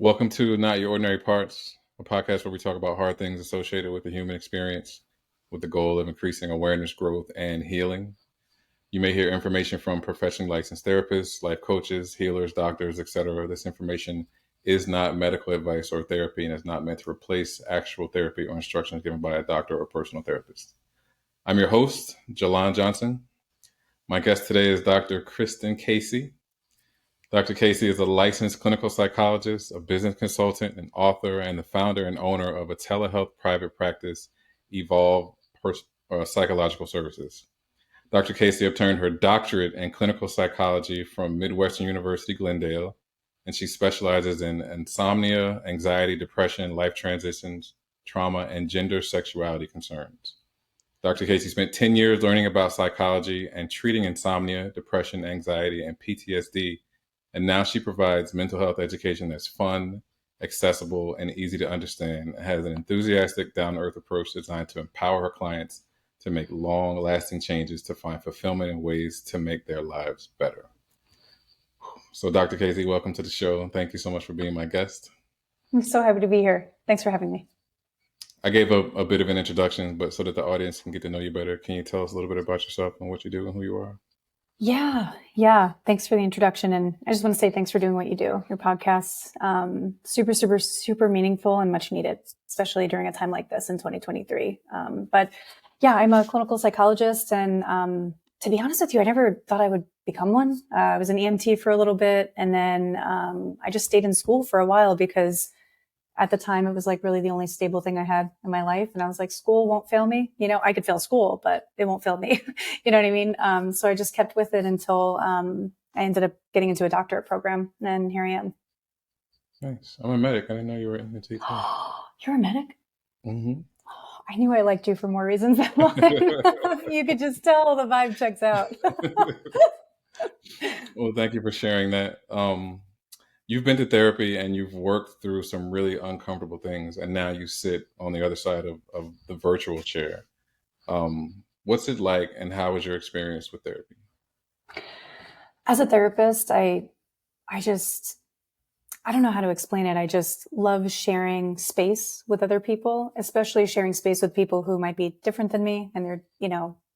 Welcome to Not Your Ordinary Parts, a podcast where we talk about hard things associated with the human experience with the goal of increasing awareness, growth, and healing. You may hear information from professionally licensed therapists, life coaches, healers, doctors, etc. This information is not medical advice or therapy and is not meant to replace actual therapy or instructions given by a doctor or personal therapist. I'm your host, Jalan Johnson. My guest today is Dr. Kristen Casey. Dr. Casey is a licensed clinical psychologist, a business consultant, an author, and the founder and owner of a telehealth private practice, Evolve Psychological Services. Dr. Casey obtained her doctorate in clinical psychology from Midwestern University, Glendale, and she specializes in insomnia, anxiety, depression, life transitions, trauma, and gender sexuality concerns. Dr. Casey spent 10 years learning about psychology and treating insomnia, depression, anxiety, and PTSD. And now she provides mental health education that's fun, accessible, and easy to understand, and has an enthusiastic, down-to-earth approach designed to empower her clients to make long-lasting changes to find fulfillment in ways to make their lives better. So, Dr. Casey, welcome to the show. Thank you so much for being my guest. I'm so happy to be here. Thanks for having me. I gave a bit of an introduction, but so that the audience can get to know you better, can you tell us a little bit about yourself and what you do and who you are? Yeah. Thanks for the introduction. And I just want to say thanks for doing what you do. Your podcast's super meaningful and much needed, especially during a time like this in 2023. But yeah, I'm a clinical psychologist. And to be honest with you, I never thought I would become one. I was an EMT for a little bit. And then I just stayed in school for a while because at the time, it was like really the only stable thing I had in my life. And I was like, school won't fail me. You know, I could fail school, but it won't fail me. You know what I mean? So I just kept with it until I ended up getting into a doctorate program. And here I am. Nice. I'm a medic. I didn't know you were in the team. You're a medic? Mm-hmm. I knew I liked you for more reasons than one. You could just tell the vibe checks out. Well, thank you for sharing that. You've been to therapy and you've worked through some really uncomfortable things, and now you sit on the other side of the virtual chair. What's it like, and how was your experience with therapy? As a therapist, I don't know how to explain it. I just love sharing space with other people, especially sharing space with people who might be different than me, and they're,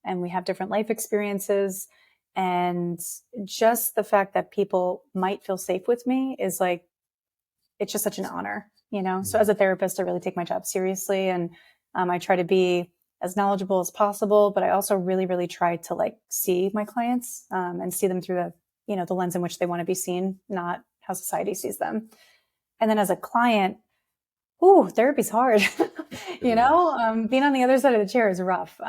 and we have different life experiences. And just the fact that people might feel safe with me is like, it's just such an honor, So as a therapist, I really take my job seriously, and I try to be as knowledgeable as possible, but I also really, really try to see my clients and see them through the lens in which they want to be seen, not how society sees them. And then as a client, therapy's hard. Being on the other side of the chair is rough.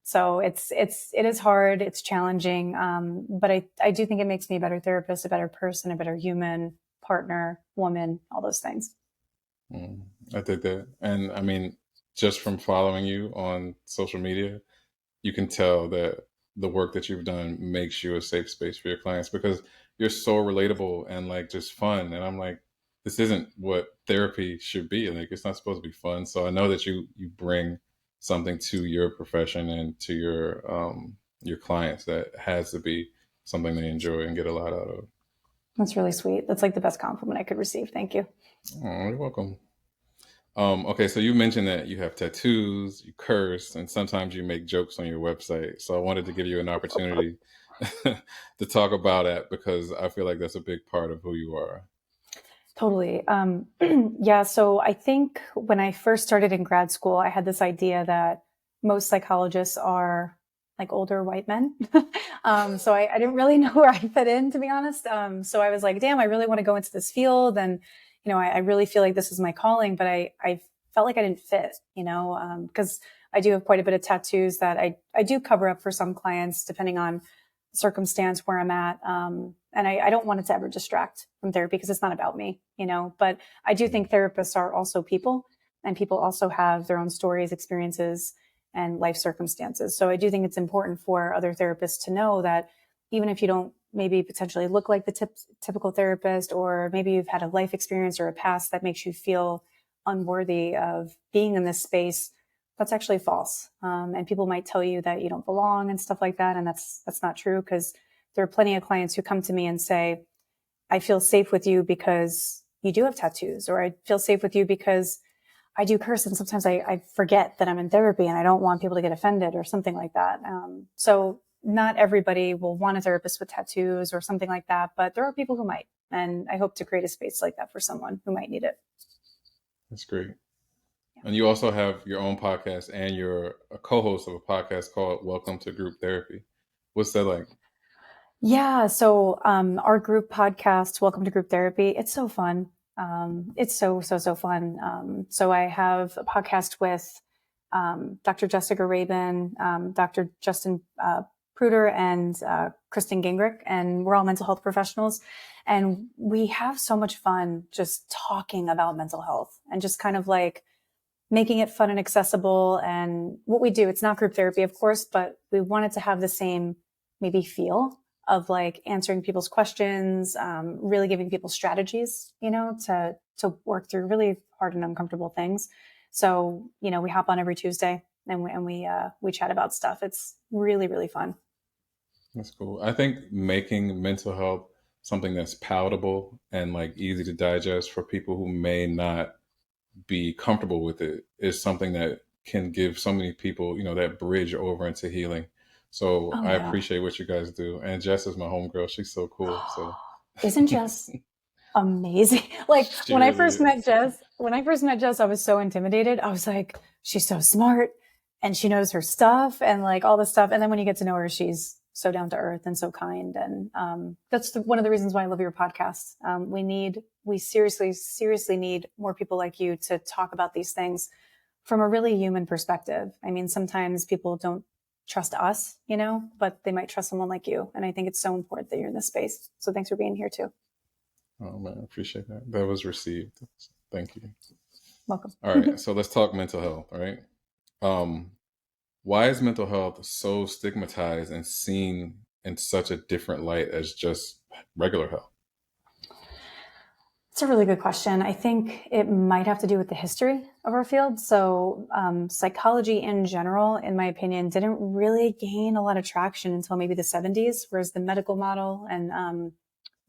So it is hard. It's challenging. But I do think it makes me a better therapist, a better person, a better human, partner, woman, all those things. I think that. And I mean, just from following you on social media, you can tell that the work that you've done makes you a safe space for your clients because you're so relatable and just fun. And I'm like, this isn't what therapy should be. It's not supposed to be fun. So I know that you bring something to your profession and to your clients that has to be something they enjoy and get a lot out of. That's really sweet. That's the best compliment I could receive. Thank you. Oh, you're welcome. Okay, so you mentioned that you have tattoos, you curse, and sometimes you make jokes on your website. So I wanted to give you an opportunity to talk about that because I feel like that's a big part of who you are. Totally. Yeah. So I think when I first started in grad school, I had this idea that most psychologists are older white men. So I didn't really know where I fit in, to be honest. So I was like, damn, I really want to go into this field. And, I really feel like this is my calling, but I felt like I didn't fit, because I do have quite a bit of tattoos that I do cover up for some clients, depending on circumstance where I'm at. And I don't want it to ever distract from therapy because it's not about me, but I do think therapists are also people, and people also have their own stories, experiences, and life circumstances. So I do think it's important for other therapists to know that even if you don't maybe potentially look like the typical therapist, or maybe you've had a life experience or a past that makes you feel unworthy of being in this space, that's actually false. And people might tell you that you don't belong and stuff like that. And that's not true, because there are plenty of clients who come to me and say, I feel safe with you because you do have tattoos, or I feel safe with you because I do curse, and sometimes I forget that I'm in therapy and I don't want people to get offended or something like that. So not everybody will want a therapist with tattoos or something like that, but there are people who might. And I hope to create a space like that for someone who might need it. That's great. And you also have your own podcast, and you're a co-host of a podcast called Welcome to Group Therapy. What's that like? Yeah. So our group podcast, Welcome to Group Therapy, it's so fun. It's so fun. So I have a podcast with Dr. Jessica Rabin, Dr. Justin Pruder, and Kristen Gingrich, and we're all mental health professionals. And we have so much fun just talking about mental health and just kind of like making it fun and accessible. And what we do, it's not group therapy, of course, but we want it to have the same maybe feel of like answering people's questions, really giving people strategies, to work through really hard and uncomfortable things. So, we hop on every Tuesday and we chat about stuff. It's really, really fun. That's cool. I think making mental health something that's palatable and like easy to digest for people who may not be comfortable with it is something that can give so many people, that bridge over into healing. So Oh I yeah. appreciate what you guys do. And Jess is my homegirl. She's so cool. So Isn't Jess amazing? Like she really is. when I first met Jess, I was so intimidated. I was like, she's so smart and she knows her stuff and like all this stuff. And then when you get to know her, she's so down to earth and so kind. And that's one of the reasons why I love your podcast. We seriously need more people like you to talk about these things from a really human perspective. I mean, sometimes people don't trust us, but they might trust someone like you. And I think it's so important that you're in this space. So thanks for being here too. Oh man, I appreciate that. That was received. Thank you. Welcome. All right. So let's talk mental health. All right. Um, why is mental health so stigmatized and seen in such a different light as just regular health? It's a really good question. I think it might have to do with the history of our field. So psychology in general, in my opinion, didn't really gain a lot of traction until maybe the 70s, whereas the medical model and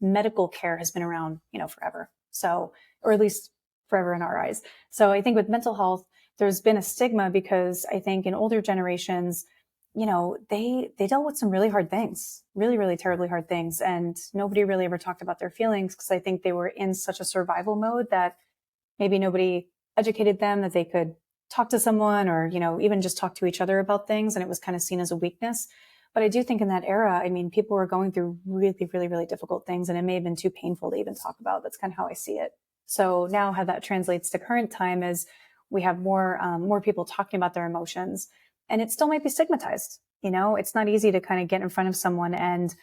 medical care has been around, forever. So, or at least forever in our eyes. So I think with mental health, there's been a stigma because I think in older generations, they dealt with some really hard things, really, really terribly hard things. And nobody really ever talked about their feelings because I think they were in such a survival mode that maybe nobody educated them that they could talk to someone or, even just talk to each other about things. And it was kind of seen as a weakness. But I do think in that era, I mean, people were going through really, really, really difficult things and it may have been too painful to even talk about. That's kind of how I see it. So now how that translates to current time is we have more people talking about their emotions. And it still might be stigmatized. It's not easy to kind of get in front of someone and,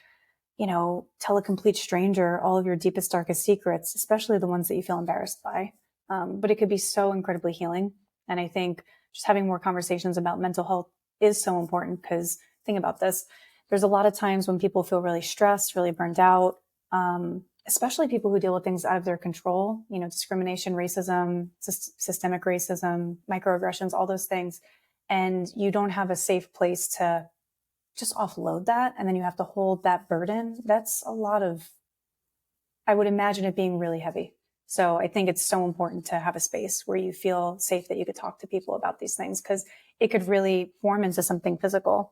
tell a complete stranger all of your deepest, darkest secrets, especially the ones that you feel embarrassed by. But it could be so incredibly healing. And I think just having more conversations about mental health is so important because think about this. There's a lot of times when people feel really stressed, really burned out, especially people who deal with things out of their control, discrimination, racism, systemic racism, microaggressions, all those things. And you don't have a safe place to just offload that. And then you have to hold that burden. That's a lot of, I would imagine it being really heavy. So I think it's so important to have a space where you feel safe that you could talk to people about these things because it could really form into something physical.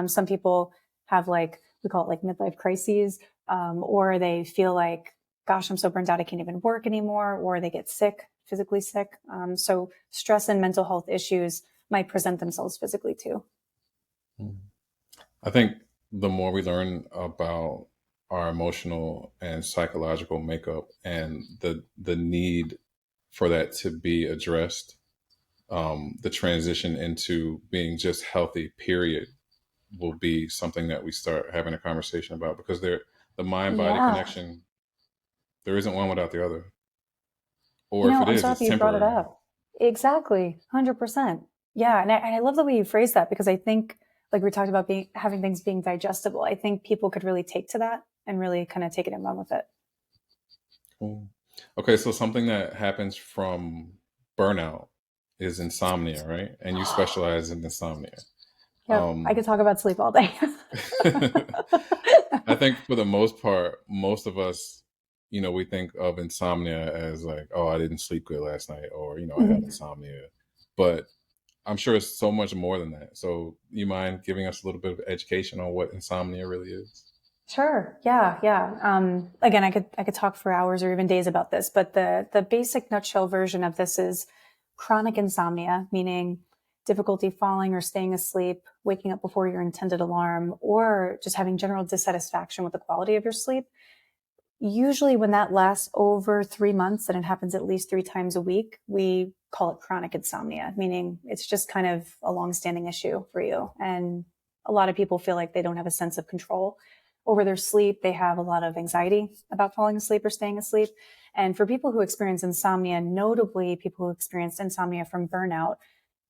Some people have we call it like midlife crises, or they feel like, gosh, I'm so burnt out, I can't even work anymore, or they get sick, physically sick. So stress and mental health issues might present themselves physically too. I think the more we learn about our emotional and psychological makeup and the need for that to be addressed, the transition into being just healthy, period, will be something that we start having a conversation about because the mind-body connection, there isn't one without the other. Or if it I'm is, so it's happy you brought it temporary. up. Exactly. 100%. Yeah. And I love the way you phrase that because I think like we talked about having things being digestible. I think people could really take to that and really kind of take it and run with it. Cool. Okay. So something that happens from burnout is insomnia, right? And you specialize in insomnia. Yep. I could talk about sleep all day. I think for the most part, most of us we think of insomnia as like, oh, I didn't sleep good last night, or I had Mhm. insomnia. But I'm sure it's so much more than that. So, you mind giving us a little bit of education on what insomnia really is? Sure. Yeah. Yeah. Again, I could talk for hours or even days about this, but the basic nutshell version of this is chronic insomnia, meaning difficulty falling or staying asleep, waking up before your intended alarm, or just having general dissatisfaction with the quality of your sleep. Usually, when that lasts over 3 months and it happens at least 3 times a week, we call it chronic insomnia, meaning it's just kind of a long-standing issue for you. And a lot of people feel like they don't have a sense of control over their sleep. They have a lot of anxiety about falling asleep or staying asleep. And for people who experience insomnia, notably people who experience insomnia from burnout,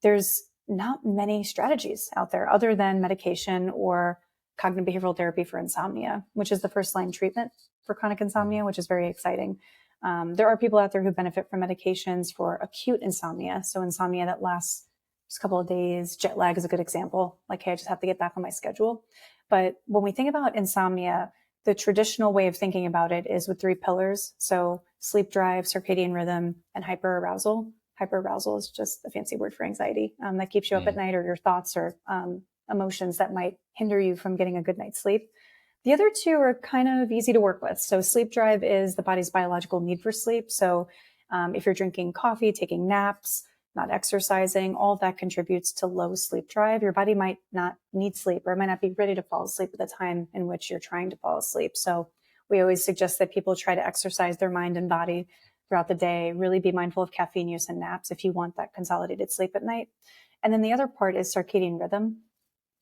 there's not many strategies out there other than medication or cognitive behavioral therapy for insomnia, which is the first line treatment for chronic Mhm. insomnia, which is very exciting. There are people out there who benefit from medications for acute insomnia. So insomnia that lasts just a couple of days. Jet lag is a good example. Like, hey, I just have to get back on my schedule. But when we think about insomnia, the traditional way of thinking about it is with three pillars. So sleep drive, circadian rhythm, and hyperarousal. Hyperarousal is just a fancy word for anxiety that keeps you up at Mhm. night, or your thoughts or emotions that might hinder you from getting a good night's sleep. The other two are kind of easy to work with. So sleep drive is the body's biological need for sleep. So if you're drinking coffee, taking naps, not exercising, all that contributes to low sleep drive. Your body might not need sleep or might not be ready to fall asleep at the time in which you're trying to fall asleep. So we always suggest that people try to exercise their mind and body throughout the day, really be mindful of caffeine use and naps if you want that consolidated sleep at night. And then the other part is circadian rhythm,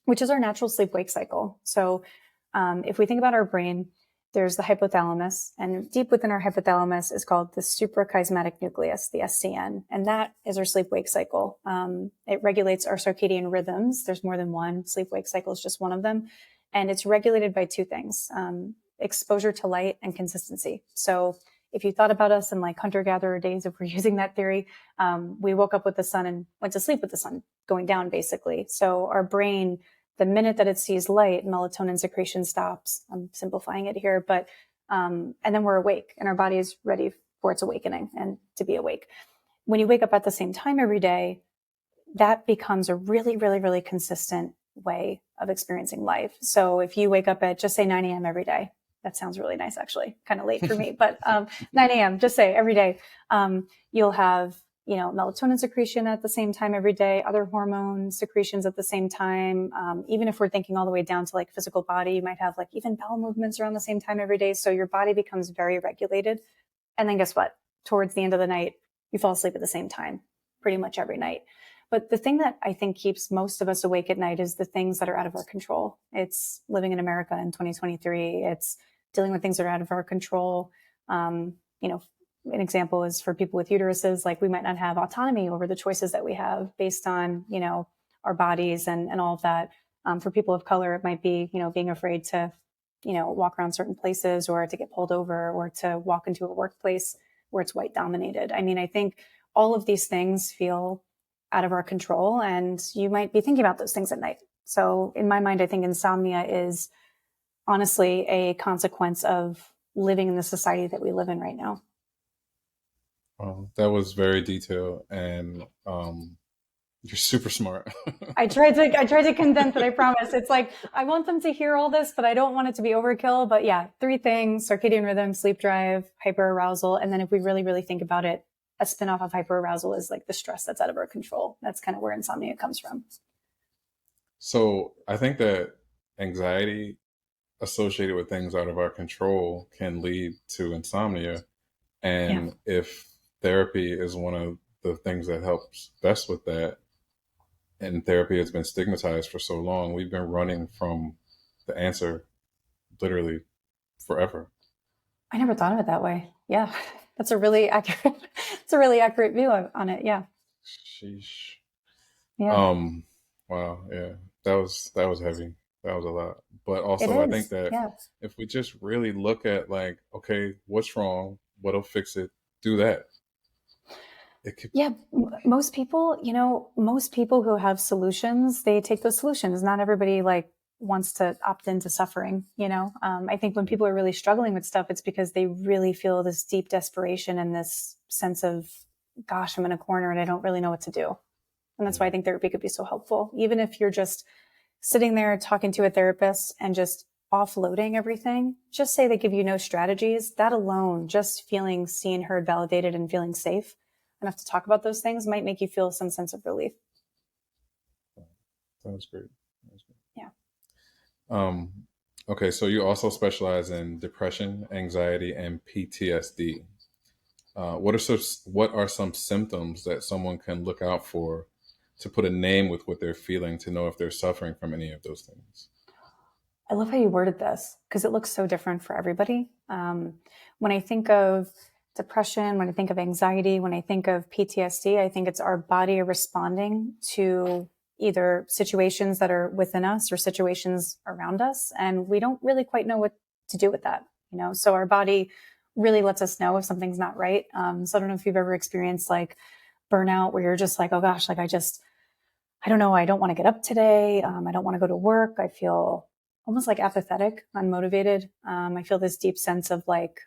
which is our natural sleep wake cycle. So if we think about our brain, there's the hypothalamus, and deep within our hypothalamus is called the suprachiasmatic nucleus, the SCN, and that is our sleep wake cycle. It regulates our circadian rhythms. There's more than one. Sleep wake cycle is just one of them, and it's regulated by two things: exposure to light and consistency. So if you thought about us in like hunter gatherer days, if we're using that theory, we woke up with the sun and went to sleep with the sun going down, basically. So our brain, the minute that it sees light, melatonin secretion stops. I'm simplifying it here, but and then we're awake, and our body is ready for its awakening and to be awake. When you wake up at the same time every day, that becomes a really, really, really consistent way of experiencing life. So if you wake up at, just say, 9 a.m. every day, that sounds really nice, actually, kind of late for me, but 9 a.m., just say every day, you'll have, melatonin secretion at the same time every day, other hormone secretions at the same time. Even if we're thinking all the way down to like physical body, you might have like even bowel movements around the same time every day. So your body becomes very regulated. And then guess what? Towards the end of the night, you fall asleep at the same time, pretty much every night. But the thing that I think keeps most of us awake at night is the things that are out of our control. It's living in America in 2023. It's dealing with things that are out of our control. You know, an example is for people with uteruses, like we might not have autonomy over the choices that we have based on, our bodies and all of that. For people of color, it might be, being afraid to, walk around certain places or to get pulled over or to walk into a workplace where it's white dominated. I mean, I think all of these things feel out of our control, and you might be thinking about those things at night. So in my mind, I think insomnia is honestly a consequence of living in the society that we live in right now. That was very detailed, and you're super smart. I tried to condense it, I promise. It's like I want them to hear all this, but I don't want it to be overkill. But yeah, three things: circadian rhythm, sleep drive, hyperarousal. And then if we really, really think about it, a spinoff of hyperarousal is like the stress that's out of our control. That's kind of where insomnia comes from. So I think that anxiety associated with things out of our control can lead to insomnia. Yeah. And if therapy is one of the things that helps best with that, and therapy has been stigmatized for so long, we've been running from the answer literally forever. I never thought of it that way. Yeah. That's a really accurate, it's a really accurate view on it. Yeah. Sheesh. Yeah. Um, wow, yeah, that was heavy. That was a lot. But It also, I think is. that Yeah. if we just really look at like, okay, what's wrong? What'll fix it? Do that. It could. Yeah, most people, most people who have solutions, they take those solutions. Not everybody like wants to opt into suffering. I think when people are really struggling with stuff, it's because they really feel this deep desperation and this sense of, gosh, I'm in a corner and I don't really know what to do. And that's why I think therapy could be so helpful. Even if you're just sitting there talking to a therapist and just offloading everything, just say they give you no strategies. That alone, just feeling seen, heard, validated, and feeling safe enough to talk about those things might make you feel some sense of relief. That's great. Yeah. Okay, so you also specialize in depression, anxiety, and PTSD. What are some symptoms that someone can look out for to put a name with what they're feeling to know if they're suffering from any of those things? I love how you worded this because it looks so different for everybody. When I think of depression, when I think of anxiety, when I think of PTSD, I think it's our body responding to either situations that are within us or situations around us. And we don't really quite know what to do with that, so our body really lets us know if something's not right. So I don't know if you've ever experienced like burnout where you're just like, oh gosh, like I don't know, I don't want to get up today. I don't want to go to work. I feel almost like apathetic, unmotivated. I feel this deep sense of like,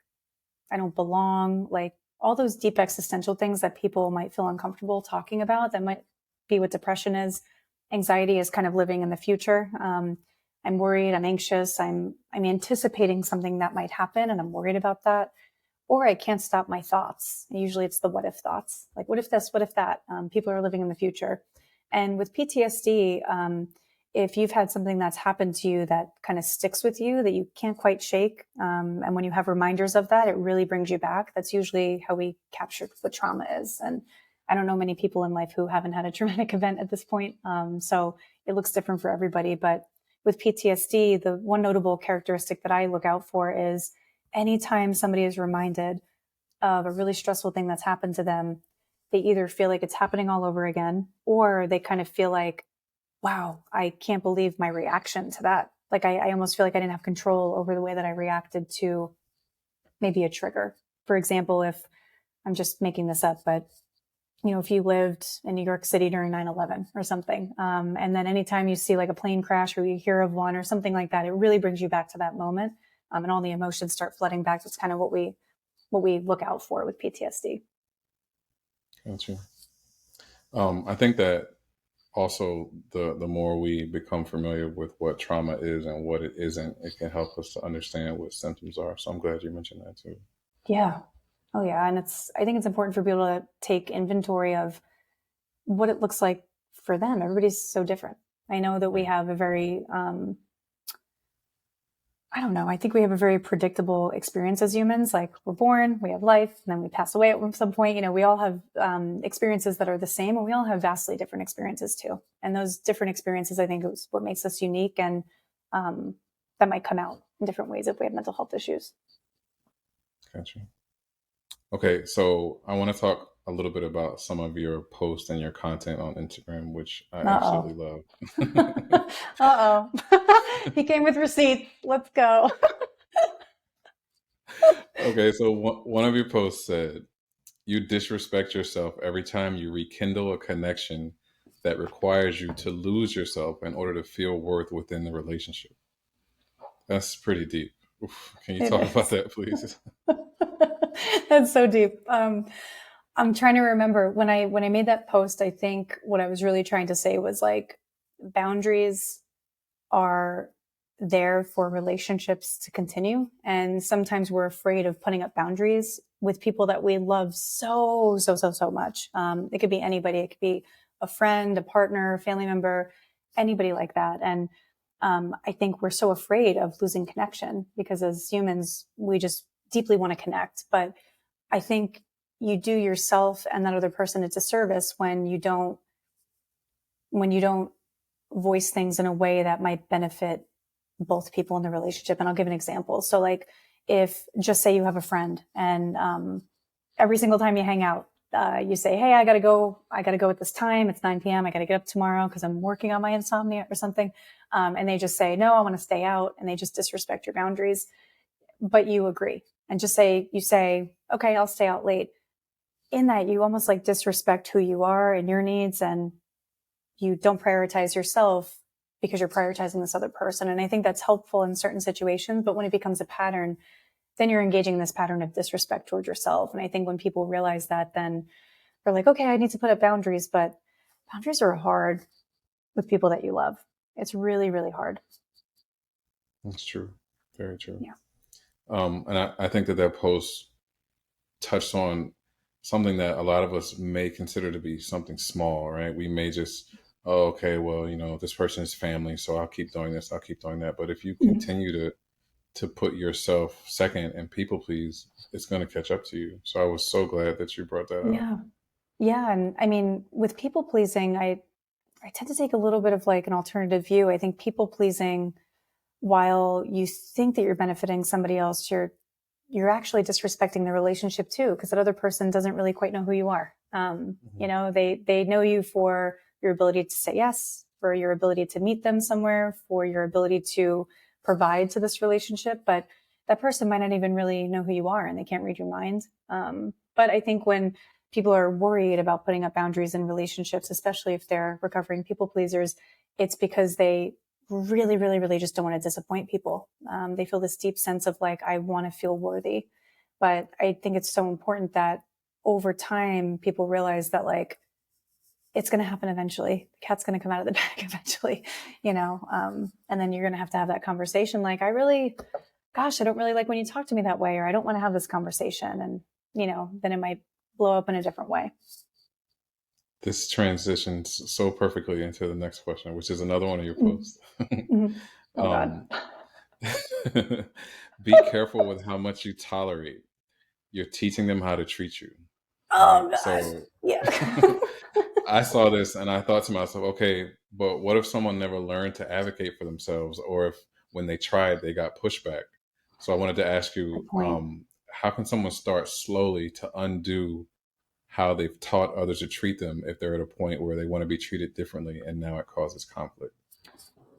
I don't belong, like all those deep existential things that people might feel uncomfortable talking about. That might be what depression is. Anxiety is kind of living in the future. I'm worried, I'm anxious, I'm anticipating something that might happen and I'm worried about that. Or I can't stop my thoughts. Usually it's the what if thoughts. Like, what if this, what if that? People are living in the future. And with PTSD, if you've had something that's happened to you that kind of sticks with you that you can't quite shake, and when you have reminders of that, it really brings you back. That's usually how we capture what trauma is. And I don't know many people in life who haven't had a traumatic event at this point. So it looks different for everybody. But with PTSD, the one notable characteristic that I look out for is anytime somebody is reminded of a really stressful thing that's happened to them, they either feel like it's happening all over again, or they kind of feel like, wow, I can't believe my reaction to that. Like I almost feel like I didn't have control over the way that I reacted to maybe a trigger. For example, if I'm just making this up, but if you lived in New York City during 9/11 or something, and then anytime you see like a plane crash or you hear of one or something like that, it really brings you back to that moment. And all the emotions start flooding back. That's kind of what we look out for with PTSD. Gotcha. I think that also the more we become familiar with what trauma is and what it isn't, it can help us to understand what symptoms are. So I'm glad you mentioned that too. Yeah. Oh yeah. And I think it's important for people to take inventory of what it looks like for them. Everybody's so different. I know that we have a very, I don't know. I think we have a very predictable experience as humans. Like we're born, we have life, and then we pass away at some point. We all have experiences that are the same, and we all have vastly different experiences too. And those different experiences, I think, is what makes us unique, and that might come out in different ways if we have mental health issues. Gotcha. Okay, so I want to talk a little bit about some of your posts and your content on Instagram, which I absolutely love. He came with receipts. Let's go. Okay, so one of your posts said, "You disrespect yourself every time you rekindle a connection that requires you to lose yourself in order to feel worth within the relationship." That's pretty deep. Oof. Can you talk about that, please? That's so deep. I'm trying to remember when I made that post. I think what I was really trying to say was like, boundaries are there for relationships to continue, and sometimes we're afraid of putting up boundaries with people that we love so much. It could be anybody. It could be a friend, a partner, a family member, anybody like that. And I think we're so afraid of losing connection because as humans, we just deeply want to connect. But I think you do yourself and that other person a disservice when you don't voice things in a way that might benefit both people in the relationship. And I'll give an example. So like if just say you have a friend and every single time you hang out, you say, hey, I got to go at this time. It's 9 p.m. I got to get up tomorrow because I'm working on my insomnia or something. And they just say, no, I want to stay out. And they just disrespect your boundaries, but you agree and you say, okay, I'll stay out late. In that, you almost like disrespect who you are and your needs, and you don't prioritize yourself because you're prioritizing this other person. And I think that's helpful in certain situations, but when it becomes a pattern, then you're engaging in this pattern of disrespect towards yourself. And I think when people realize that, then they're like, okay, I need to put up boundaries, but boundaries are hard with people that you love. It's really, really hard. That's true. Very true. Yeah. And I think that post touched on something that a lot of us may consider to be something small, right? We may just, oh, okay, well, this person is family, so I'll keep doing this, I'll keep doing that. But if you continue to put yourself second and people please, it's going to catch up to you. So I was so glad that you brought that up. Yeah. Yeah. And I mean, with people pleasing, I tend to take a little bit of like an alternative view. I think people pleasing, while you think that you're benefiting somebody else, you're actually disrespecting the relationship too, because that other person doesn't really quite know who you are. They know you for your ability to say yes, for your ability to meet them somewhere, for your ability to provide to this relationship, but that person might not even really know who you are and they can't read your mind. But I think when people are worried about putting up boundaries in relationships, especially if they're recovering people pleasers, it's because they really, really, really just don't want to disappoint people. They feel this deep sense of like, I want to feel worthy. But I think it's so important that over time, people realize that like, it's going to happen eventually. The cat's going to come out of the bag eventually, and then you're going to have that conversation. Like, I don't really like when you talk to me that way, or I don't want to have this conversation. And, then it might blow up in a different way. This transitions so perfectly into the next question, which is another one of your posts. Mm-hmm. Oh, God. Be careful with how much you tolerate. You're teaching them how to treat you. Oh, Right? God. So Yeah. I saw this and I thought to myself, okay, but what if someone never learned to advocate for themselves, or if when they tried, they got pushback? So I wanted to ask you, Good point. how can someone start slowly to undo how they've taught others to treat them if they're at a point where they want to be treated differently and now it causes conflict?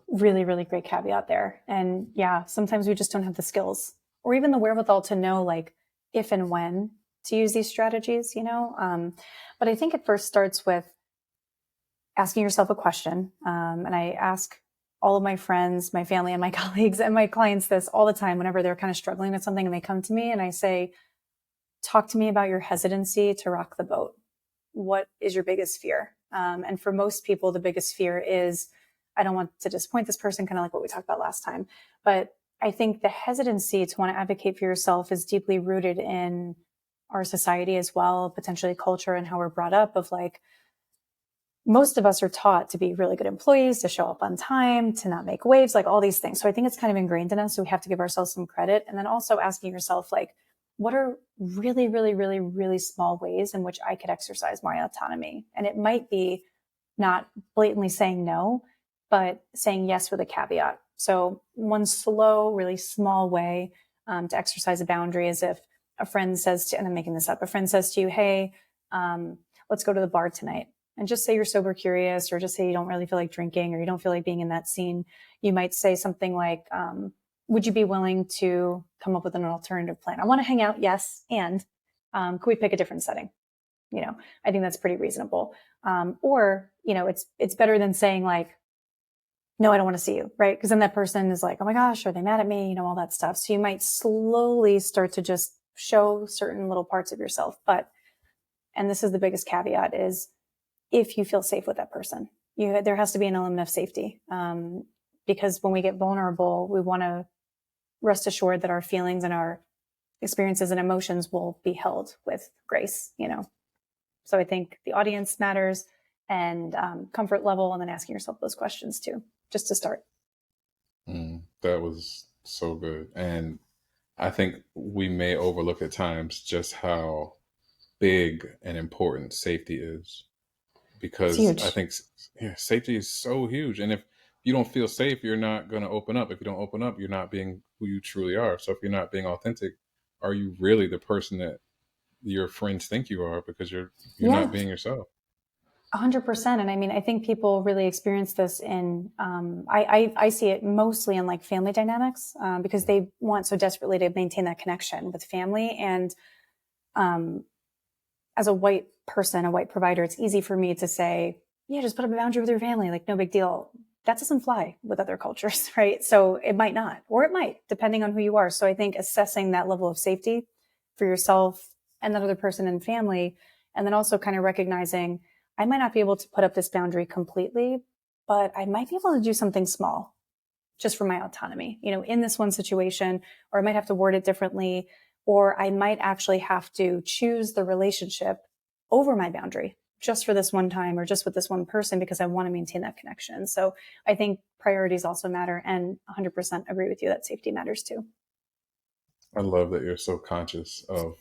Really, really great caveat there. And yeah, sometimes we just don't have the skills or even the wherewithal to know like if and when to use these strategies, but I think it first starts with asking yourself a question. And I ask all of my friends, my family, and my colleagues and my clients this all the time whenever they're kind of struggling with something and they come to me and I say, talk to me about your hesitancy to rock the boat. What is your biggest fear? And for most people, the biggest fear is, I don't want to disappoint this person, kind of like what we talked about last time. But I think the hesitancy to want to advocate for yourself is deeply rooted in our society as well, potentially culture and how we're brought up of like, most of us are taught to be really good employees, to show up on time, to not make waves, like all these things. So I think it's kind of ingrained in us. So we have to give ourselves some credit. And then also asking yourself, like, what are really, really, really, really small ways in which I could exercise my autonomy? And it might be not blatantly saying no, but saying yes with a caveat. So one slow, really small way to exercise a boundary is if a friend says to, and I'm making this up, a friend says to you, hey, let's go to the bar tonight. And just say you're sober curious, or just say you don't really feel like drinking, or you don't feel like being in that scene. You might say something like, would you be willing to come up with an alternative plan? I want to hang out. Yes. And could we pick a different setting? I think that's pretty reasonable. Or, it's better than saying like, no, I don't want to see you. Right. Because then that person is like, oh my gosh, are they mad at me? All that stuff. So you might slowly start to just show certain little parts of yourself. But, and this is the biggest caveat, is if you feel safe with that person, there has to be an element of safety. Because when we get vulnerable, we want to rest assured that our feelings and our experiences and emotions will be held with grace, So I think the audience matters, and comfort level, and then asking yourself those questions too, just to start. That was so good. And I think we may overlook at times just how big and important safety is, because I think safety is so huge. And if you don't feel safe, you're not going to open up. If you don't open up, you're not being who you truly are. So if you're not being authentic, are you really the person that your friends think you are? Because you're not being yourself. 100%. And I mean, I think people really experience this in, I see it mostly in like family dynamics, because they want so desperately to maintain that connection with family. And as a white person, a white provider, it's easy for me to say, yeah, just put up a boundary with your family, like no big deal. that doesn't fly with other cultures, right? So it might not, or it might, depending on who you are. So I think assessing that level of safety for yourself and that other person and family, and then also kind of recognizing I might not be able to put up this boundary completely, but I might be able to do something small just for my autonomy, in this one situation, or I might have to word it differently, or I might actually have to choose the relationship over my boundary just for this one time or just with this one person because I want to maintain that connection. So I think priorities also matter, and 100% agree with you that safety matters too. I love that you're so conscious of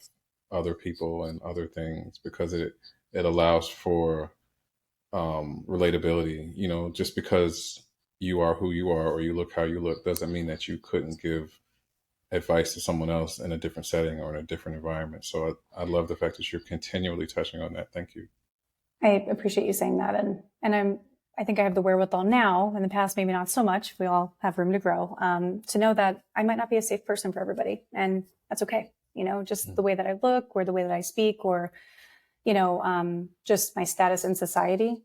other people and other things because it allows for relatability. Just because you are who you are or you look how you look doesn't mean that you couldn't give advice to someone else in a different setting or in a different environment. So I love the fact that you're continually touching on that. Thank you. I appreciate you saying that. And I think I have the wherewithal now. In the past, maybe not so much. We all have room to grow, to know that I might not be a safe person for everybody. And that's okay. Just the way that I look or the way that I speak or, just my status in society,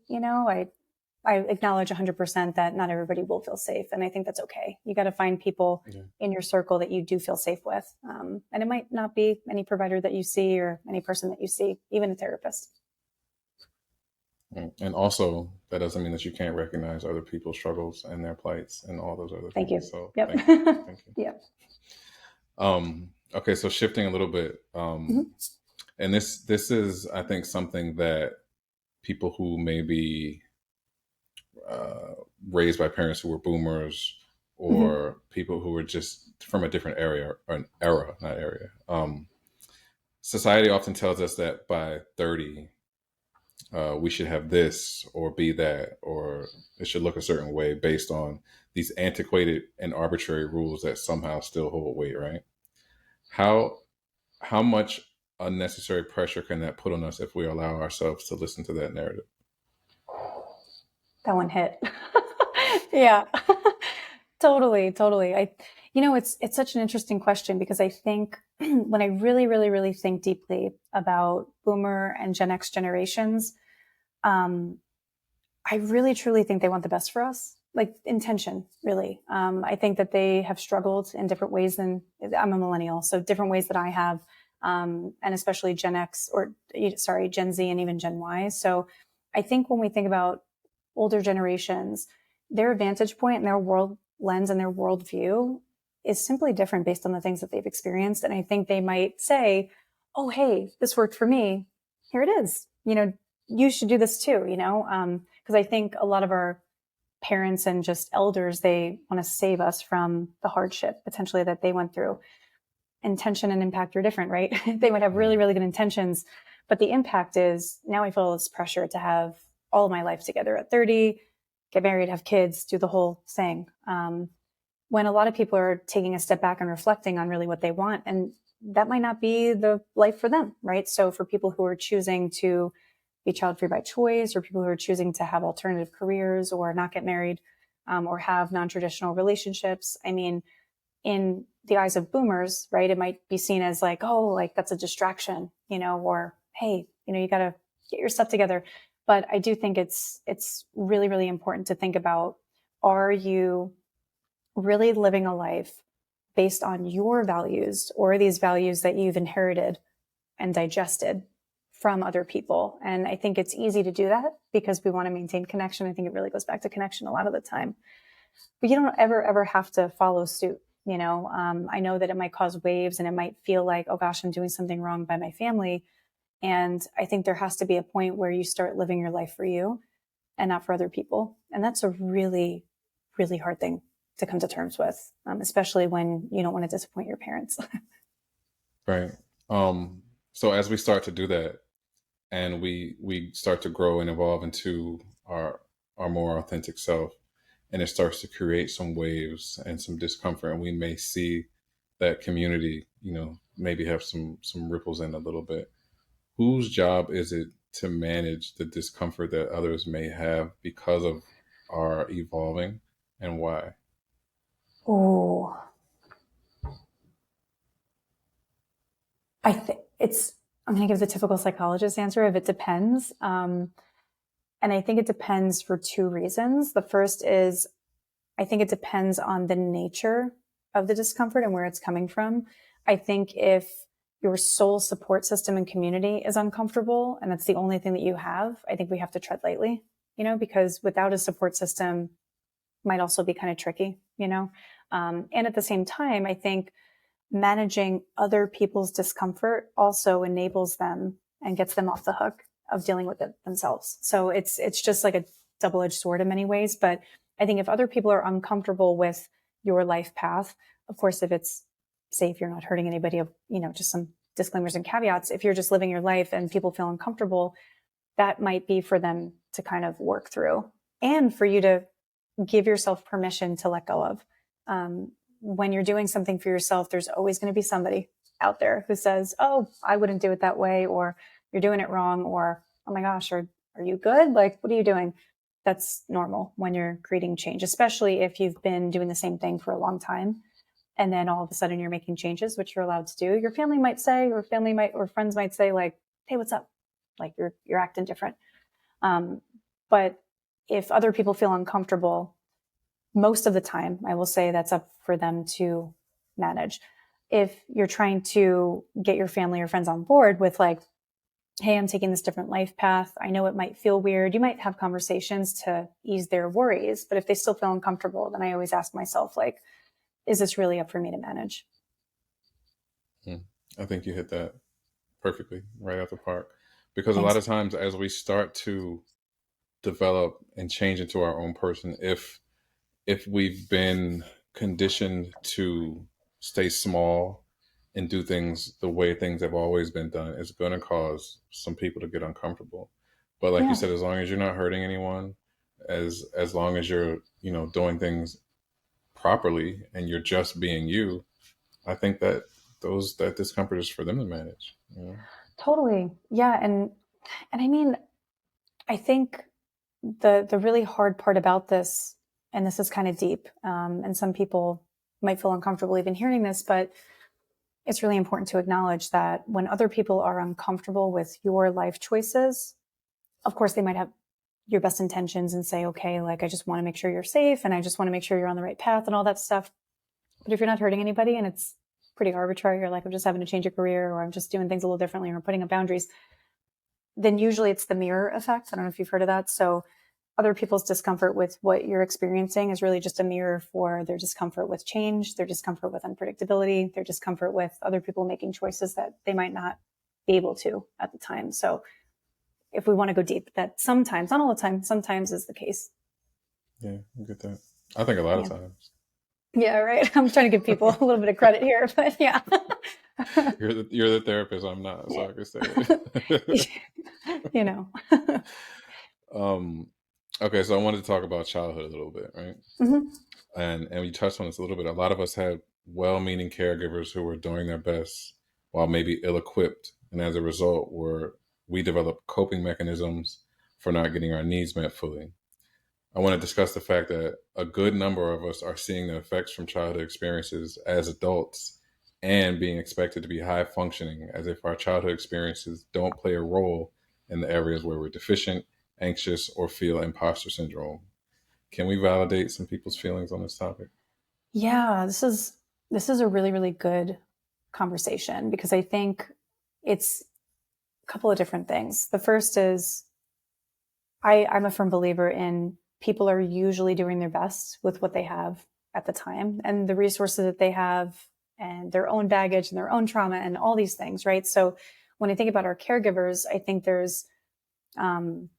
I acknowledge 100% that not everybody will feel safe. And I think that's okay. You got to find people in your circle that you do feel safe with. And it might not be any provider that you see or any person that you see, even a therapist. And also, that doesn't mean that you can't recognize other people's struggles and their plights and all those other Thank you. things. So yep. thank you. Thank you. Yep. Okay, so shifting a little bit, and this is, I think, something that people who may be raised by parents who were boomers or people who were just from a different area or an era, not area. Society often tells us that by 30, we should have this or be that, or it should look a certain way based on these antiquated and arbitrary rules that somehow still hold weight, right? How much unnecessary pressure can that put on us if we allow ourselves to listen to that narrative? That one hit. Yeah. Totally. It's such an interesting question because I think when I really, really, really think deeply about Boomer and Gen X generations, I really, truly think they want the best for us, like intention, really. I think that they have struggled in different ways than I'm a millennial, so different ways that I have, and especially Gen X Gen Z and even Gen Y. So I think when we think about older generations, their vantage point and their world lens and their worldview is simply different based on the things that they've experienced. And I think they might say, oh, hey, this worked for me. Here it is. You should do this too, because I think a lot of our parents and just elders, they want to save us from the hardship potentially that they went through. Intention and impact are different, right? They might have really, really good intentions, but the impact is now I feel this pressure to have all of my life together at 30, get married, have kids, do the whole thing. When a lot of people are taking a step back and reflecting on really what they want, and that might not be the life for them, right? So for people who are choosing to be child-free by choice, or people who are choosing to have alternative careers or not get married, or have non-traditional relationships, I mean, in the eyes of boomers, right, it might be seen as like, oh, like that's a distraction, or hey, you got to get your stuff together. But I do think it's really, really important to think about, are you really living a life based on your values or these values that you've inherited and digested from other people? And I think it's easy to do that because we want to maintain connection. I think it really goes back to connection a lot of the time. But you don't ever have to follow suit. I know that it might cause waves and it might feel like, oh gosh, I'm doing something wrong by my family. And I think there has to be a point where you start living your life for you and not for other people. And that's a really, really hard thing to come to terms with, especially when you don't want to disappoint your parents. Right. So as we start to do that and we start to grow and evolve into our more authentic self, and it starts to create some waves and some discomfort, and we may see that community, maybe have some ripples in a little bit. Whose job is it to manage the discomfort that others may have because of our evolving, and why? Oh, I'm going to give the typical psychologist answer of it depends. And I think it depends for two reasons. The first is I think it depends on the nature of the discomfort and where it's coming from. I think if your sole support system and community is uncomfortable and that's the only thing that you have, I think we have to tread lightly, because without a support system might also be kind of tricky. And at the same time, I think managing other people's discomfort also enables them and gets them off the hook of dealing with it themselves. So it's just like a double-edged sword in many ways. But I think if other people are uncomfortable with your life path, of course, if it's safe, you're not hurting anybody, just some disclaimers and caveats. If you're just living your life and people feel uncomfortable, that might be for them to kind of work through and for you to give yourself permission to let go of. When you're doing something for yourself, there's always going to be somebody out there who says, oh, I wouldn't do it that way, or you're doing it wrong, or, oh my gosh, are you good? Like, what are you doing? That's normal when you're creating change, especially if you've been doing the same thing for a long time. And then all of a sudden you're making changes, which you're allowed to do. Your family might say, or friends might say like, hey, what's up? Like you're acting different. But if other people feel uncomfortable, most of the time, I will say that's up for them to manage. If you're trying to get your family or friends on board with like, hey, I'm taking this different life path. I know it might feel weird. You might have conversations to ease their worries, but if they still feel uncomfortable, then I always ask myself, like, is this really up for me to manage? I think you hit that perfectly right out the park. Because a Thanks. lot of times as we start to develop and change into our own person, if we've been conditioned to stay small and do things the way things have always been done, it's going to cause some people to get uncomfortable. But like you Yeah, said, as long as you're not hurting anyone, as long as you're doing things properly and you're just being you, I think that that discomfort is for them to manage. totally. Yeah. And I mean, I think the really hard part about this, and this is kind of deep, and some people might feel uncomfortable even hearing this, but it's really important to acknowledge that when other people are uncomfortable with your life choices, of course, they might have your best intentions and say, okay, like, I just want to make sure you're safe and I just want to make sure you're on the right path and all that stuff. But if you're not hurting anybody and it's pretty arbitrary, you're like, I'm just having to change a career or I'm just doing things a little differently or putting up boundaries, then usually it's the mirror effect. I don't know if you've heard of that. So other people's discomfort with what you're experiencing is really just a mirror for their discomfort with change, their discomfort with unpredictability, their discomfort with other people making choices that they might not be able to at the time. So if we want to go deep, that sometimes, not all the time, sometimes is the case. Yeah, I get that. I think a lot of Yeah. times. Yeah, right. I'm trying to give people a little bit of credit here, but yeah. You're the therapist, I'm not, so Yeah. I can say it. you know. um, okay, so I wanted to talk about childhood a little bit, right? hmm And you touched on this a little bit. A lot of us had well-meaning caregivers who were doing their best while maybe ill-equipped, and as a result, we developed coping mechanisms for not getting our needs met fully. I want to discuss the fact that a good number of us are seeing the effects from childhood experiences as adults and being expected to be high functioning as if our childhood experiences don't play a role in the areas where we're deficient, anxious, or feel imposter syndrome. Can we validate some people's feelings on this topic? Yeah, this is a really, really good conversation because I think it's a couple of different things. The first is I'm a firm believer in people are usually doing their best with what they have at the time and the resources that they have and their own baggage and their own trauma and all these things, right? So when I think about our caregivers, I think there's um,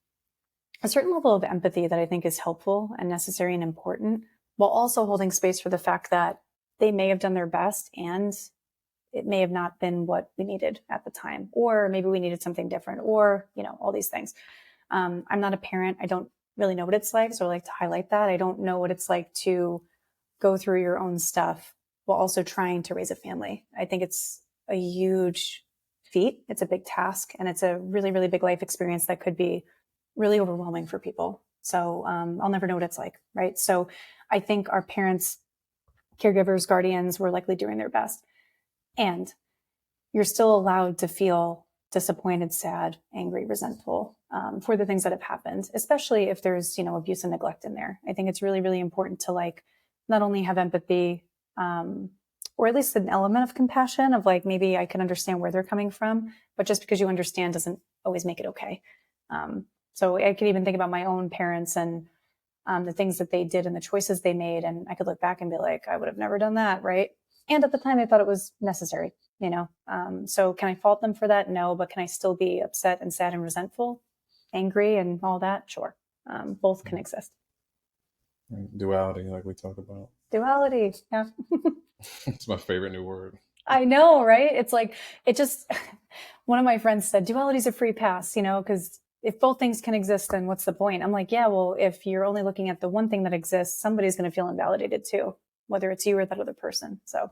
a certain level of empathy that I think is helpful and necessary and important, while also holding space for the fact that they may have done their best and it may have not been what we needed at the time, or maybe we needed something different, or, all these things. I'm not a parent. I don't really know what it's like. So I like to highlight that. I don't know what it's like to go through your own stuff while also trying to raise a family. I think it's a huge feat. It's a big task and it's a really, really big life experience that could be really overwhelming for people. So I'll never know what it's like. Right. So I think our parents, caregivers, guardians were likely doing their best. And you're still allowed to feel disappointed, sad, angry, resentful for the things that have happened, especially if there's, abuse and neglect in there. I think it's really, really important to like not only have empathy, or at least an element of compassion of like, maybe I can understand where they're coming from, but just because you understand doesn't always make it okay. So I could even think about my own parents and the things that they did and the choices they made. And I could look back and be like, I would have never done that. Right. And at the time I thought it was necessary, so can I fault them for that? No, but can I still be upset and sad and resentful, angry and all that? Sure. Both can exist. Duality, like we talked about. Duality. Yeah. It's my favorite new word. I know, right? It's like, one of my friends said, duality is a free pass, because if both things can exist, then what's the point? I'm like, yeah, well, if you're only looking at the one thing that exists, somebody's going to feel invalidated too, whether it's you or that other person. So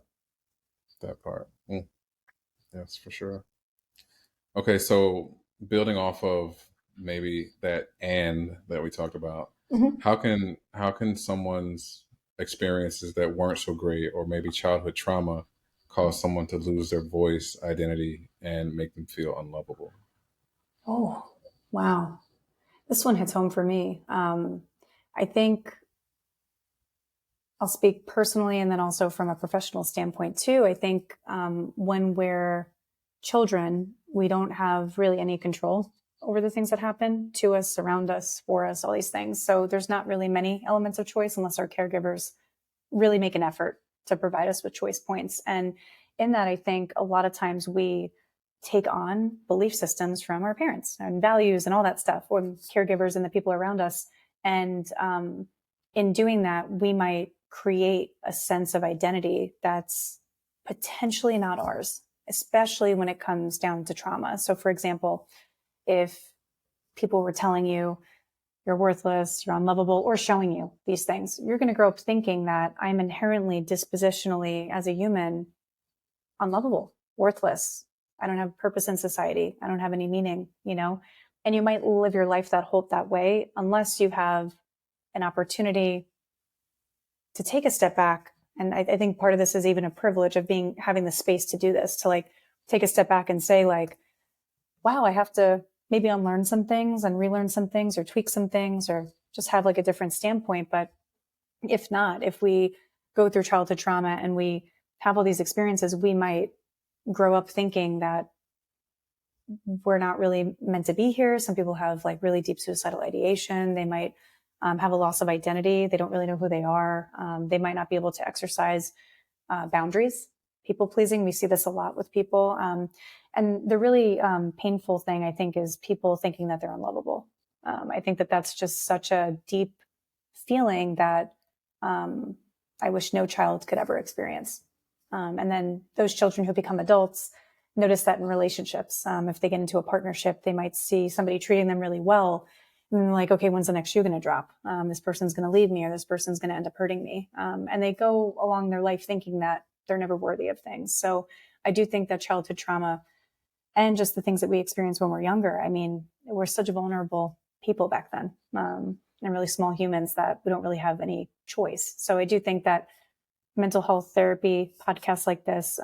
that part. Yes, for sure. Okay, so building off of maybe that and that we talked about, how can someone's experiences that weren't so great or maybe childhood trauma cause someone to lose their voice, identity, and make them feel unlovable? Oh, wow. This one hits home for me. I think I'll speak personally and then also from a professional standpoint too. I think when we're children, we don't have really any control over the things that happen to us, around us, for us, all these things. So there's not really many elements of choice unless our caregivers really make an effort to provide us with choice points. And in that, I think a lot of times we take on belief systems from our parents and values and all that stuff, or caregivers and the people around us. And in doing that, we might create a sense of identity that's potentially not ours, especially when it comes down to trauma. So for example, if people were telling you you're worthless, you're unlovable, or showing you these things, you're going to grow up thinking that I'm inherently, dispositionally, as a human, unlovable, worthless. I don't have purpose in society. I don't have any meaning, and you might live your life that way unless you have an opportunity to take a step back. And I think part of this is even a privilege of having the space to do this, to like take a step back and say like, wow, I have to maybe unlearn some things and relearn some things or tweak some things or just have like a different standpoint. But if we go through childhood trauma and we have all these experiences, we might grow up thinking that we're not really meant to be here. Some people have like really deep suicidal ideation. They might have a loss of identity. They don't really know who they are. They might not be able to exercise boundaries. People pleasing. We see this a lot with people. And the really painful thing, I think, is people thinking that they're unlovable. I think that that's just such a deep feeling that I wish no child could ever experience. And then those children who become adults notice that in relationships. If they get into a partnership, they might see somebody treating them really well. And they're like, okay, when's the next shoe going to drop? This person's going to leave me, or this person's going to end up hurting me. And they go along their life thinking that they're never worthy of things. So I do think that childhood trauma and just the things that we experience when we're younger, I mean, we're such vulnerable people back then, and really small humans that we don't really have any choice. So I do think that mental health therapy, podcasts like this,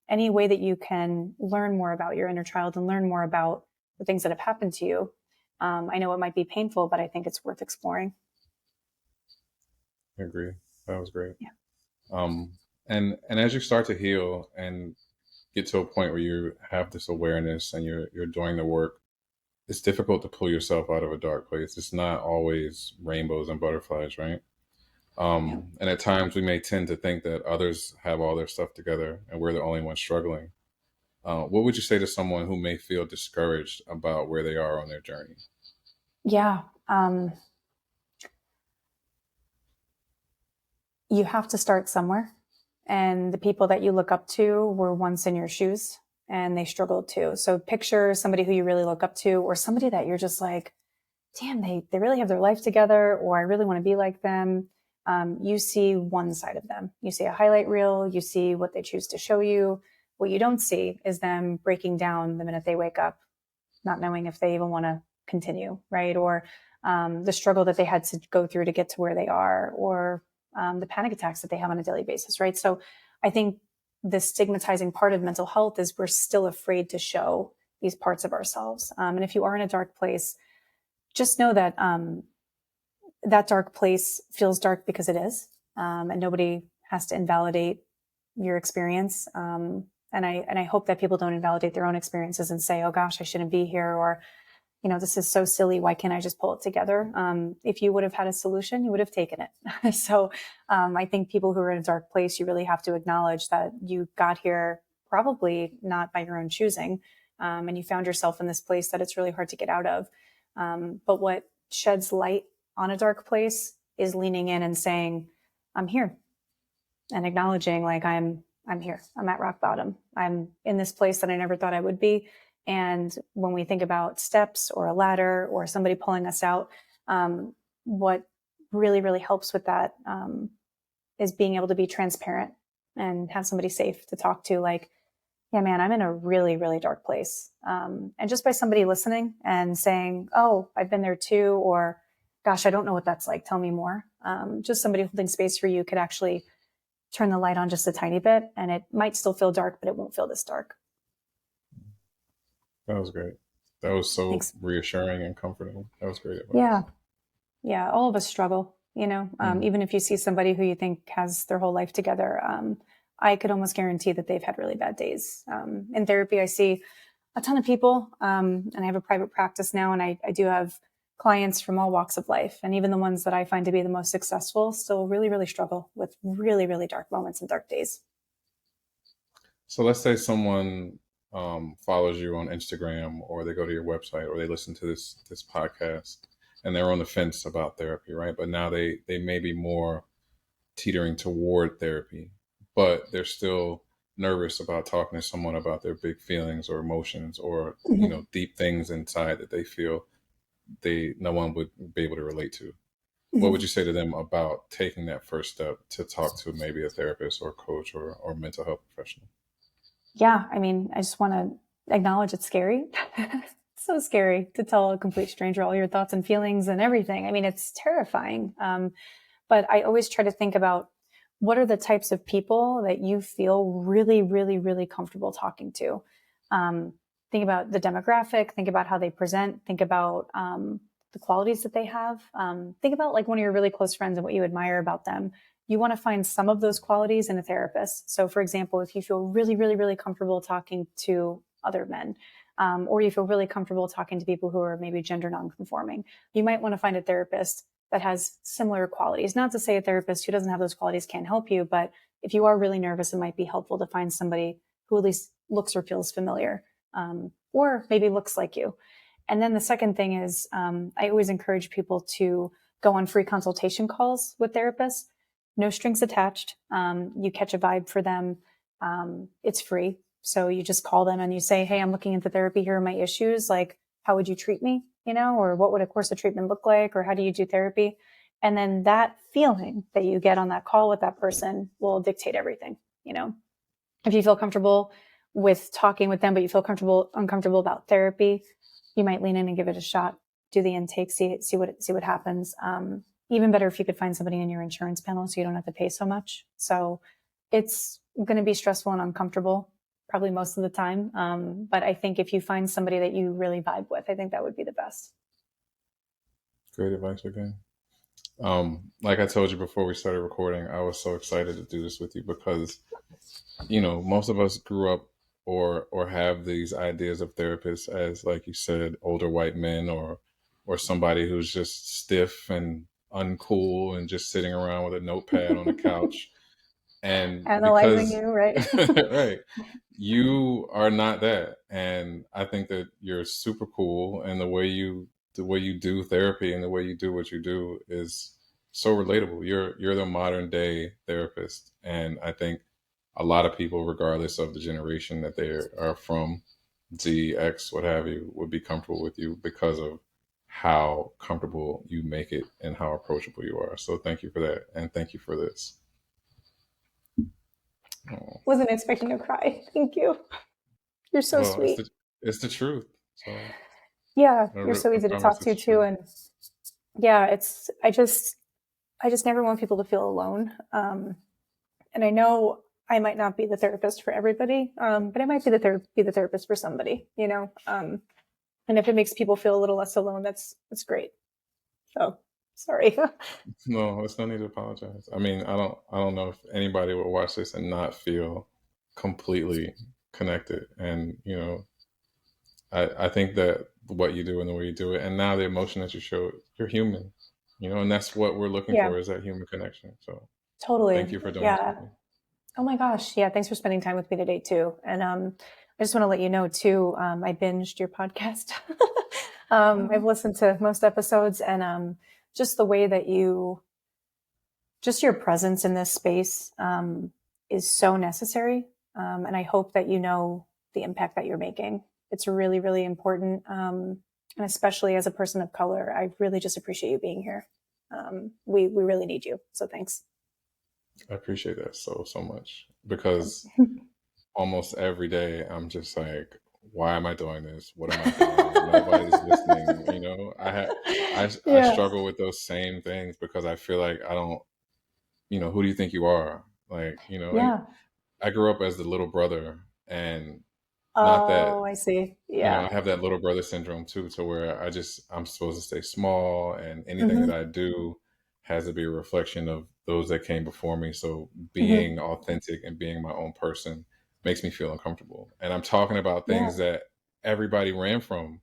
any way that you can learn more about your inner child and learn more about the things that have happened to you. I know it might be painful, but I think it's worth exploring. I agree. That was great. Yeah. And as you start to heal and get to a point where you have this awareness and you're doing the work, it's difficult to pull yourself out of a dark place. It's not always rainbows and butterflies, right? And at times we may tend to think that others have all their stuff together and we're the only ones struggling. What would you say to someone who may feel discouraged about where they are on their journey? Yeah. You have to start somewhere. And the people that you look up to were once in your shoes and they struggled too. So picture somebody who you really look up to, or somebody that you're just like, damn, they really have their life together, or I really want to be like them. You see one side of them. You see a highlight reel. You see what they choose to show you. What you don't see is them breaking down the minute they wake up, not knowing if they even want to continue, right? Or the struggle that they had to go through to get to where they are, or the panic attacks that they have on a daily basis, right? So I think the stigmatizing part of mental health is we're still afraid to show these parts of ourselves. And if you are in a dark place, just know that that dark place feels dark because it is, and nobody has to invalidate your experience. And I hope that people don't invalidate their own experiences and say, "Oh gosh, I shouldn't be here," or, "This is so silly. Why can't I just pull it together?" If you would have had a solution, you would have taken it. So I think people who are in a dark place, you really have to acknowledge that you got here probably not by your own choosing, and you found yourself in this place that it's really hard to get out of. But what sheds light on a dark place is leaning in and saying, "I'm here," and acknowledging, like, I'm here. I'm at rock bottom. I'm in this place that I never thought I would be. And when we think about steps or a ladder or somebody pulling us out, what really, really helps with that is being able to be transparent and have somebody safe to talk to, like, "Yeah, man, I'm in a really, really dark place." And just by somebody listening and saying, "Oh, I've been there too," or, "Gosh, I don't know what that's like. Tell me more." Just somebody holding space for you could actually turn the light on just a tiny bit, and it might still feel dark, but it won't feel this dark. That was great. That was so Thanks. reassuring and comforting. That was great Yeah. advice. Yeah. All of us struggle, Mm. even if you see somebody who you think has their whole life together. I could almost guarantee that they've had really bad days. In therapy, I see a ton of people, and I have a private practice now, and I do have clients from all walks of life. And even the ones that I find to be the most successful still really, really struggle with really, really dark moments and dark days. So let's say someone follows you on Instagram, or they go to your website, or they listen to this podcast, and they're on the fence about therapy, right? But now they may be more teetering toward therapy, but they're still nervous about talking to someone about their big feelings or emotions, or Mhm. deep things inside that they feel no one would be able to relate to. What would Mhm. you say to them about taking that first step to talk to maybe a therapist or coach or mental health professional? Yeah, I mean, I just want to acknowledge it's scary. It's so scary to tell a complete stranger all your thoughts and feelings and everything. I mean, it's terrifying. But I always try to think about what are the types of people that you feel really, really, really comfortable talking to. Um, think about the demographic, think about how they present, think about the qualities that they have. Think about like one of your really close friends and what you admire about them. You want to find some of those qualities in a therapist. So, for example, if you feel really, really, really comfortable talking to other men, or you feel really comfortable talking to people who are maybe gender nonconforming, you might want to find a therapist that has similar qualities. Not to say a therapist who doesn't have those qualities can't help you, but if you are really nervous, it might be helpful to find somebody who at least looks or feels familiar, or maybe looks like you. And then the second thing is, I always encourage people to go on free consultation calls with therapists. No strings attached. You catch a vibe for them. It's free. So you just call them and you say, "Hey, I'm looking into therapy. Here are my issues. Like, how would you treat me? Or what would a course of treatment look like? Or how do you do therapy?" And then that feeling that you get on that call with that person will dictate everything. You know, if you feel comfortable with talking with them, but you feel uncomfortable about therapy, you might lean in and give it a shot. Do the intake, see what happens. Even better if you could find somebody in your insurance panel so you don't have to pay so much. So it's going to be stressful and uncomfortable probably most of the time. But I think if you find somebody that you really vibe with, I think that would be the best. Great advice again. Like I told you before we started recording, I was so excited to do this with you because most of us grew up or have these ideas of therapists as, like you said, older white men, or somebody who's just stiff and uncool and just sitting around with a notepad on the couch. And Analyzing because you, right? right, you are not that, and I think that you're super cool, and the way you do therapy and the way you do what you do is so relatable. You're the modern day therapist, and I think a lot of people, regardless of the generation that they are from, Z, X, what have you, would be comfortable with you because of how comfortable you make it and how approachable you are. So thank you for that, and thank you for this. Oh, Wasn't expecting to cry. Thank you. You're so well, it's sweet. the truth. So Yeah, you're so I easy to promise talk to it's too. true. And yeah, I just never want people to feel alone. And I know I might not be the therapist for everybody, but I might be the therapist for somebody, you know. And if it makes people feel a little less alone, that's great. So sorry. No, it's no need to apologize. I mean, I don't know if anybody would watch this and not feel completely connected. And, you know, I think that what you do and the way you do it, and now the emotion that you show, you're human, you know, and that's what we're looking Yeah, for, is that human connection. So thank totally. you for doing this Yeah. with me. Oh my gosh. Yeah. Thanks for spending time with me today too. And I just want to let you know too, I binged your podcast. I've Oh, listened to most episodes, and just the way that just your presence in this space is so necessary. And I hope that you know the impact that you're making. It's really, really important. And especially as a person of color, I really just appreciate you being here. We really need you. So thanks. I appreciate that so much, because almost every day I'm just like, why am I doing this? What am I doing? Nobody's listening. You know, I Yeah. struggle with those same things, because I feel like I don't, you know, who do you think you are? Like, you know, and Yeah. I grew up as the little brother, and not that, Oh, I see. you know, Yeah. I have that little brother syndrome too, to where I'm supposed to stay small, and anything that Hmm. I do has to be a reflection of those that came before me. So Hmm. being authentic and being my own person makes me feel uncomfortable. And I'm talking about Yeah. things that everybody ran from.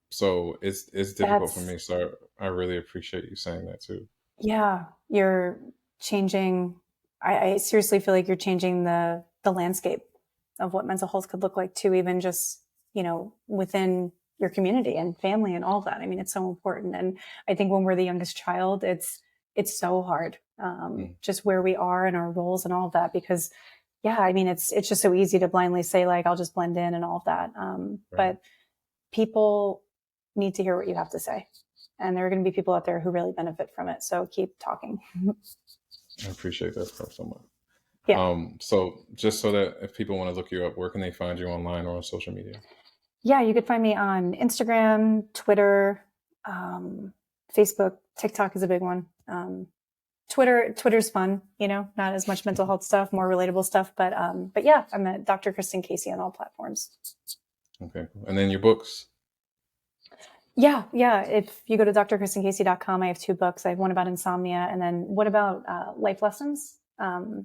So it's difficult for That's me. So I really appreciate you saying that too. Yeah, you're changing. I seriously feel like you're changing the landscape of what mental health could look like too, even just, you know, within your community and family and all that. I mean, it's so important. And I think when we're the youngest child, it's so hard, Mm, just where we are and our roles and all of that. Because yeah, I mean, it's just so easy to blindly say like, I'll just blend in and all of that. right. But people need to hear what you have to say. And there are going to be people out there who really benefit from it. So keep talking. I appreciate that so much. Yeah. So just so that if people want to look you up, where can they find you online or on social media? Yeah. You could find me on Instagram, Twitter, um, Facebook. TikTok is a big one. Twitter's fun, you know, not as much mental health stuff, more relatable stuff. But yeah, I'm at Dr. Kristen Casey on all platforms. Okay, cool. And then your books. Yeah, yeah. If you go to drkristencasey.com, I have two books. I have one about insomnia, and then one about life lessons.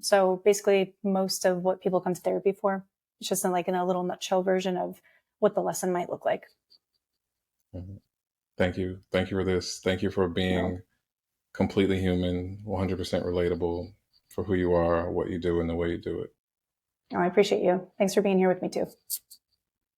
So basically, most of what people come to therapy for, it's just in a little nutshell version of what the lesson might look like. Mhm. Thank you for this. Thank you for No, being completely human, 100% relatable, for who you are, what you do, and the way you do it. no, I appreciate you. Thanks for being here with me too.